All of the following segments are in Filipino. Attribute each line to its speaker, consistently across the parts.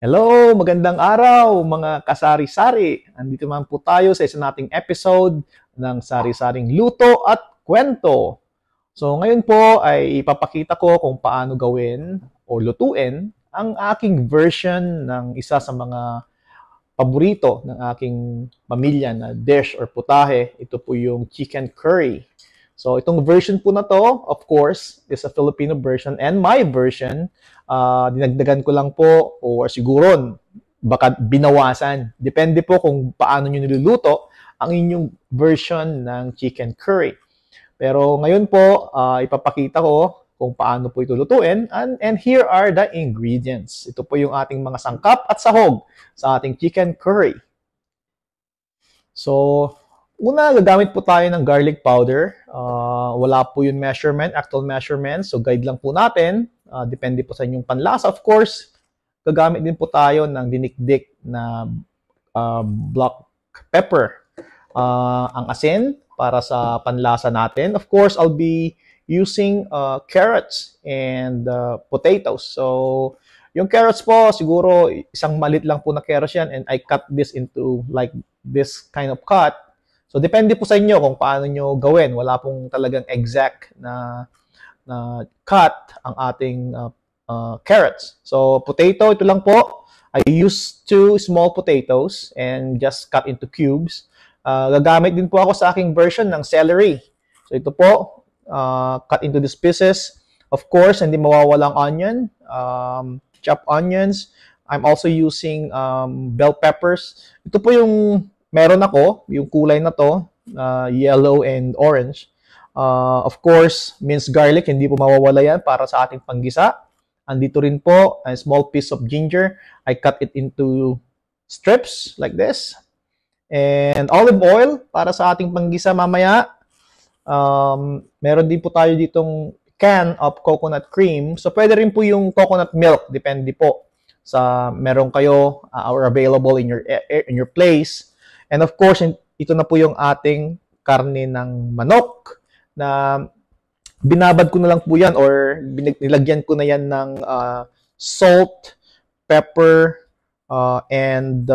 Speaker 1: Hello, magandang araw mga kasari-sari. Andito naman po tayo sa isa nating episode ng Sari-Saring Luto at Kwento. So ngayon po ay ipapakita ko kung paano gawin o lutuin ang aking version ng isa sa mga paborito ng aking pamilya na dish or putahe. Ito po yung chicken curry. So itong version po na to, of course, is a Filipino version, and my version, dinagdagan ko lang po or siguro baka binawasan. Depende po kung paano nyo niluluto ang inyong version ng chicken curry. Pero ngayon po, ipapakita ko kung paano po ito lutuin, and here are the ingredients. Ito po yung ating mga sangkap at sahog sa ating chicken curry. So, una, gagamit po tayo ng garlic powder. Wala po yung actual measurement. So, guide lang po natin. Depende po sa inyong panlasa. Of course, gagamit din po tayo ng dinikdik na black pepper. Ang asin para sa panlasa natin. Of course, I'll be using carrots and potatoes. So, yung carrots po, siguro isang malit lang po na carrots yan, and I cut this into like this kind of cut. So, depende po sa inyo kung paano nyo gawin. Wala pong talagang exact na cut ang ating carrots. So, potato, ito lang po. I used 2 small potatoes and just cut into cubes. Gagamit din po ako sa aking version ng celery. So, ito po, cut into these pieces. Of course, hindi mawawalang onion, chopped onions. I'm also using bell peppers. Ito po yung meron ako, yung kulay na to, yellow and orange. Of course, minced garlic, hindi po mawawala yan para sa ating panggisa. Andito rin po, a small piece of ginger. I cut it into strips like this. And olive oil para sa ating panggisa mamaya. Meron din po tayo ditong can of coconut cream. So, pwede rin po yung coconut milk. Depende po sa meron kayo or available in your place. And of course, ito na po yung ating karne ng manok na binabad ko na lang po yan or nilagyan ko na yan ng salt, pepper, and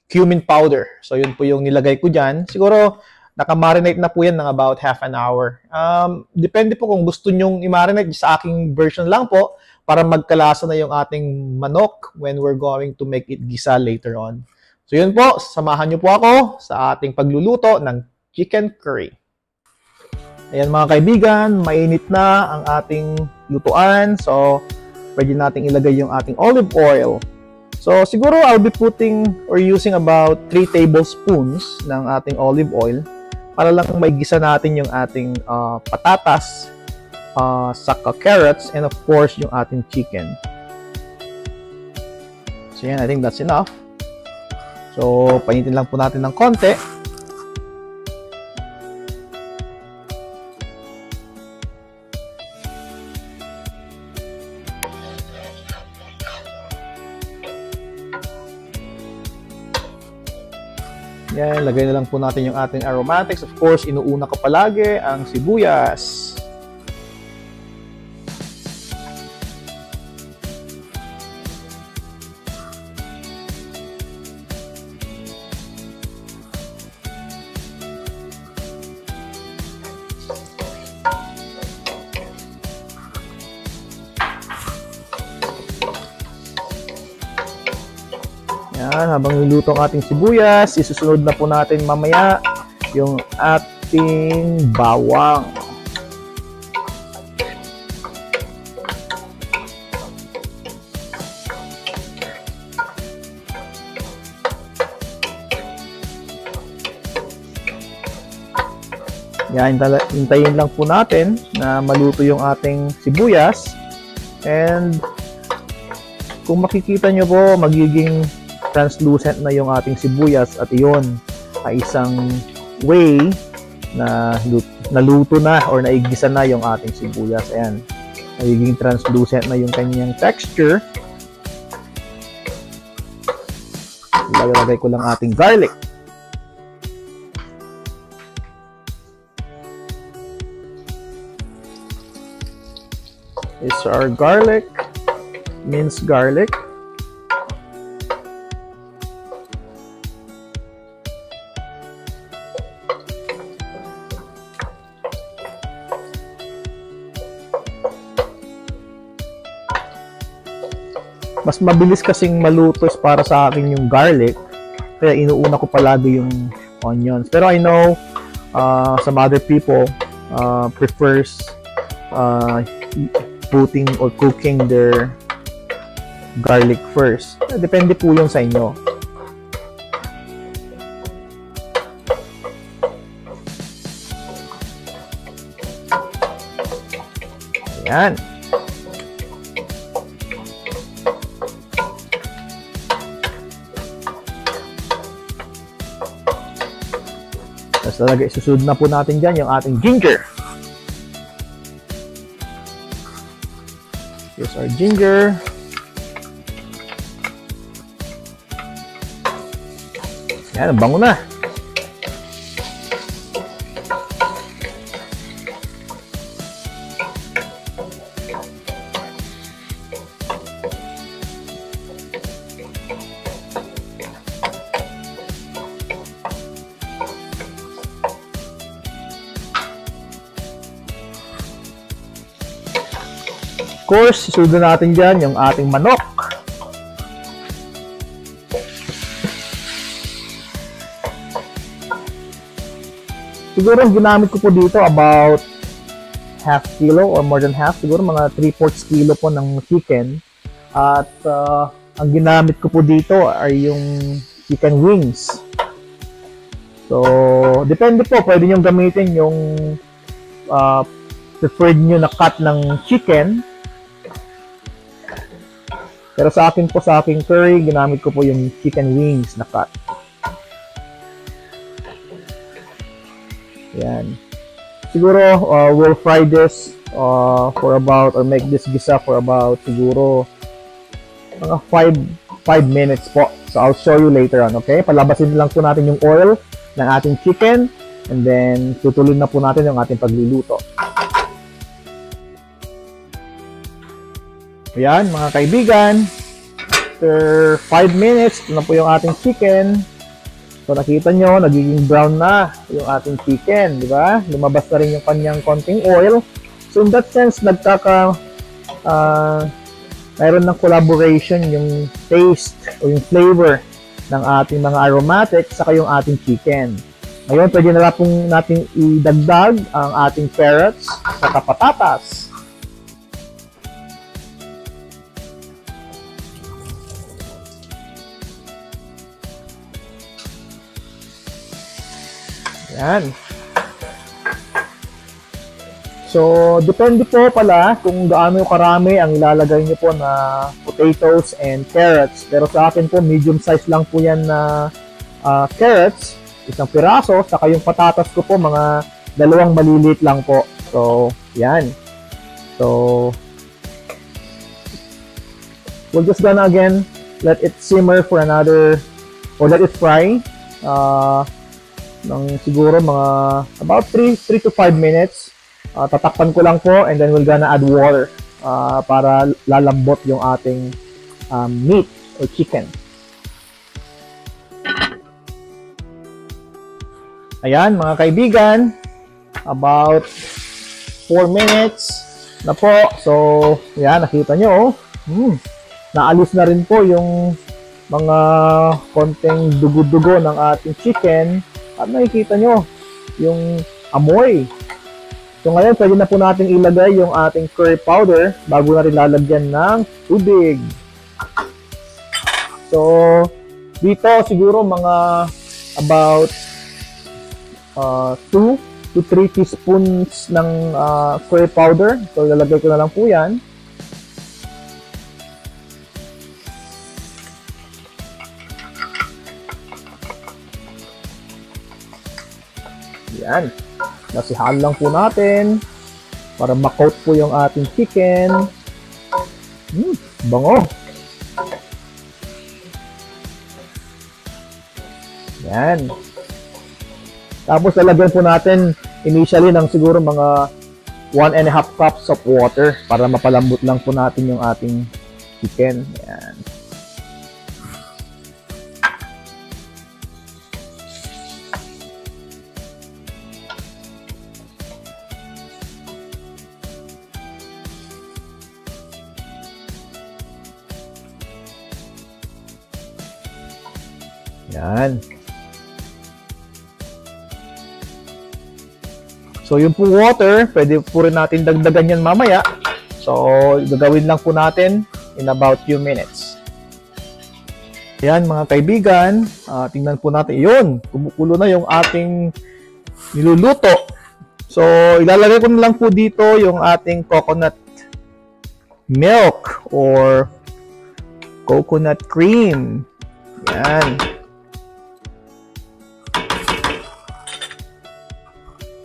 Speaker 1: cumin powder. So, yun po yung nilagay ko dyan. Siguro, nakamarinate na po yan ng about half an hour. Depende po kung gusto nyong i-marinate. Sa aking version lang po para magkalasa na yung ating manok when we're going to make it gisa later on. So yun po, samahan niyo po ako sa ating pagluluto ng chicken curry. Ayan mga kaibigan, mainit na ang ating lutuan. So, pwede nating ilagay yung ating olive oil. So, siguro I'll be putting or using about 3 tablespoons ng ating olive oil para lang may gisa natin yung ating patatas, saka carrots, and of course, yung ating chicken. So, yan, I think that's enough. So, painitin lang po natin ng konti. Yan, lagay na lang po natin yung ating aromatics. Of course, inuuna ko palagi ang sibuyas. Yan, habang niluto ang ating sibuyas, isusunod na po natin mamaya yung ating bawang. Yan, hintayin lang po natin na maluto yung ating sibuyas. And kung makikita nyo po, magiging translucent na yung ating sibuyas at iyon ay isang way na naluto na or naigisa na yung ating sibuyas. Ayan, magiging translucent na yung kanyang texture. Lagay ko lang ating garlic. Is our garlic, minced garlic. Mas mabilis kasing maluto para sa akin yung garlic. Kaya inuuna ko palagi yung onions. Pero I know some other people prefers putting or cooking their garlic first. Depende po yun sa inyo. Ayan. Tapos talaga isusunod na po natin dyan yung ating ginger. Here's our ginger. Yan, ang bango na. Of course, susunod natin dyan yung ating manok. Siguro ang ginamit ko po dito about half kilo or more than half. Siguro mga 3/4 kilo po ng chicken. At ang ginamit ko po dito ay yung chicken wings. So, depende po. Pwede nyo gamitin yung preferred nyo na cut ng chicken. Pero sa akin po, sa aking curry, ginamit ko po yung chicken wings na cut. Yan. Siguro, we'll fry this for about, or make this gisa for about, siguro, mga 5 minutes po. So, I'll show you later on, okay? Palabasin lang po natin yung oil ng ating chicken, and then, tutuloy na po natin yung ating pagluluto. Ayan, mga kaibigan. After 5 minutes, ito na po yung ating chicken. So, nakita nyo, nagiging brown na yung ating chicken, di ba? Lumabas na rin yung kanyang konting oil. So, in that sense, mayroon ng collaboration yung taste o yung flavor ng ating mga aromatics saka yung ating chicken. Ngayon, pwede na po natin idagdag ang ating carrots saka patatas. Yan. So, depende po pala kung gaano karami ang ilalagay niyo po na potatoes and carrots. Pero sa akin po, medium size lang po yan na carrots, isang piraso, saka yung patatas ko po, mga 2 maliliit lang po. So, yan. So, we're just gonna again let it simmer for another, or let it fry. Ng siguro mga about 3 to 5 minutes. Tatakpan ko lang po, and then we're gonna add water para lalambot yung ating meat or chicken. Ayan, mga kaibigan, about 4 minutes na po. So, ayan, nakita nyo, naalis na rin po yung mga konting dugo-dugo ng ating chicken. At nakikita nyo yung amoy. So ngayon, pwede na po natin ilagay yung ating curry powder bago na rin lalagyan ng tubig. So, dito siguro mga about 2 to 3 teaspoons ng curry powder. So, lalagay ko na lang po yan. Yan. Nasihan lang po natin para ma-coat po yung ating chicken. Bango. Yan. Tapos lalagyan po natin initially ng siguro mga 1.5 cups of water para mapalambot lang po natin yung ating chicken. Yan. Yan. So, yung po water, pwede po rin natin dagdagan yan mamaya. So, gagawin lang po natin in about few minutes. Yan, mga kaibigan. Tingnan po natin. Yun, kumukulo na yung ating niluluto. So, ilalagay ko na lang po dito yung ating coconut milk or coconut cream. Yan.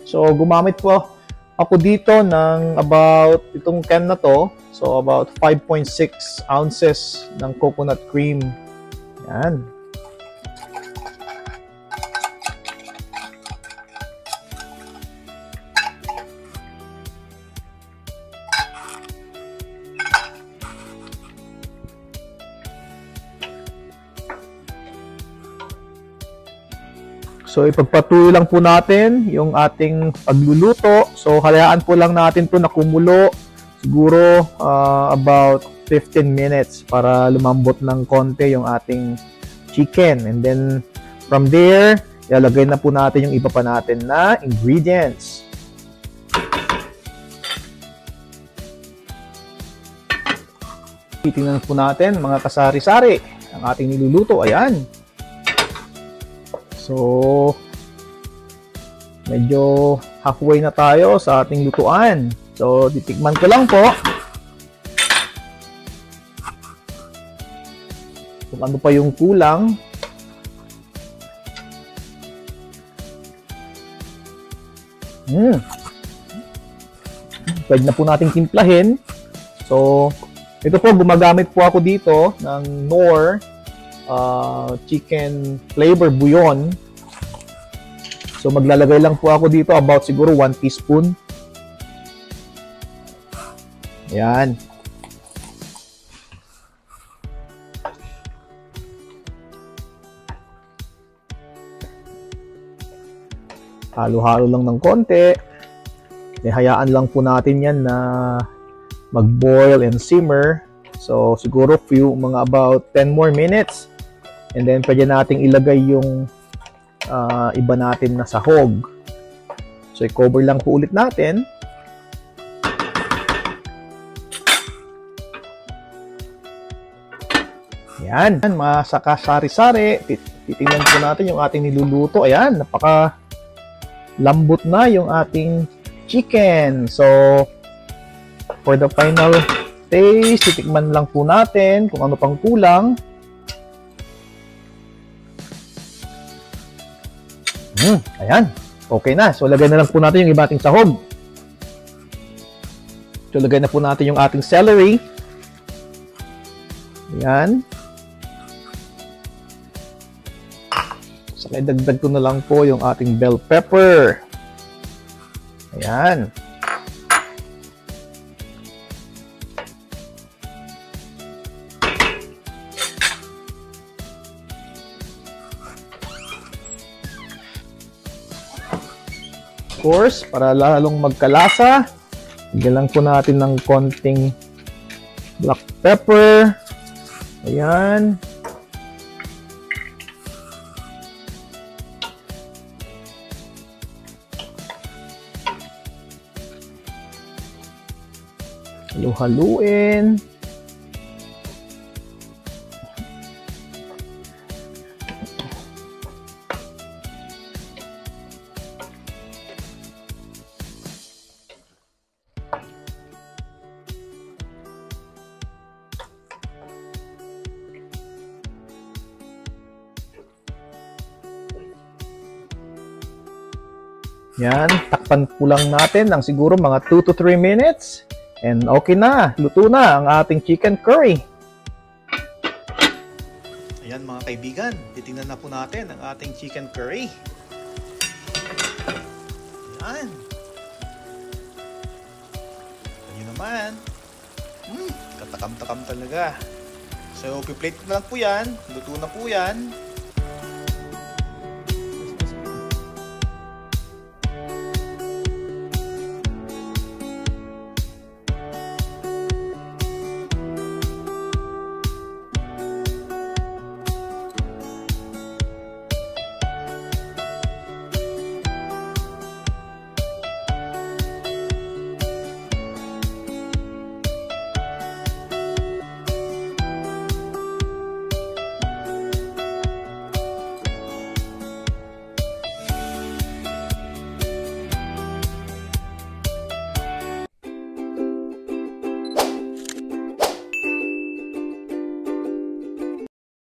Speaker 1: So, gumamit po ako dito ng about, itong can na to, so about 5.6 ounces ng coconut cream. Yan. So, ipagpatuloy lang po natin yung ating pagluluto. So, hayaan po lang natin to na kumulo siguro about 15 minutes para lumambot ng konti yung ating chicken. And then, from there, ilalagay na po natin yung iba pa natin na ingredients. Titingnan po natin mga kasari-sari ang ating niluluto. Ayan. So, medyo halfway na tayo sa ating lutuan. So, titikman ko lang po kung ano pa yung kulang. Pwede na po nating timplahin. So, ito po, gumagamit po ako dito ng Knorr chicken flavor bouillon. So, maglalagay lang po ako dito about siguro 1 teaspoon. Ayan. Halo-halo lang ng konti. Hayaan lang po natin yan na mag-boil and simmer. So, siguro mga about 10 more minutes. And then, pwede nating ilagay yung iba natin na sahog. So, i-cover lang po ulit natin. Ayan, mga sari-sari. Titingnan po natin yung ating niluluto. Ayan, napaka lambot na yung ating chicken. So, for the final taste, titikman lang po natin kung ano pang kulang. Ayan. Okay na. So, lagay na lang po natin yung iba ating sahog. So, lagay na po natin yung ating celery. Ayan. Saka idagdag ko na lang po yung ating bell pepper. Ayan. Course, para lalong magkalasa, lagyan lang po natin ng konting black pepper. Ayan. Halu-haluin. Yan, takpan po lang natin ng siguro mga 2 to 3 minutes. And okay na, luto na ang ating chicken curry. Ayan mga kaibigan, titingnan na po natin ang ating chicken curry. Ayan. Ayan naman. Katakam-takam talaga. So, piplate ko na lang po yan. Luto na po yan.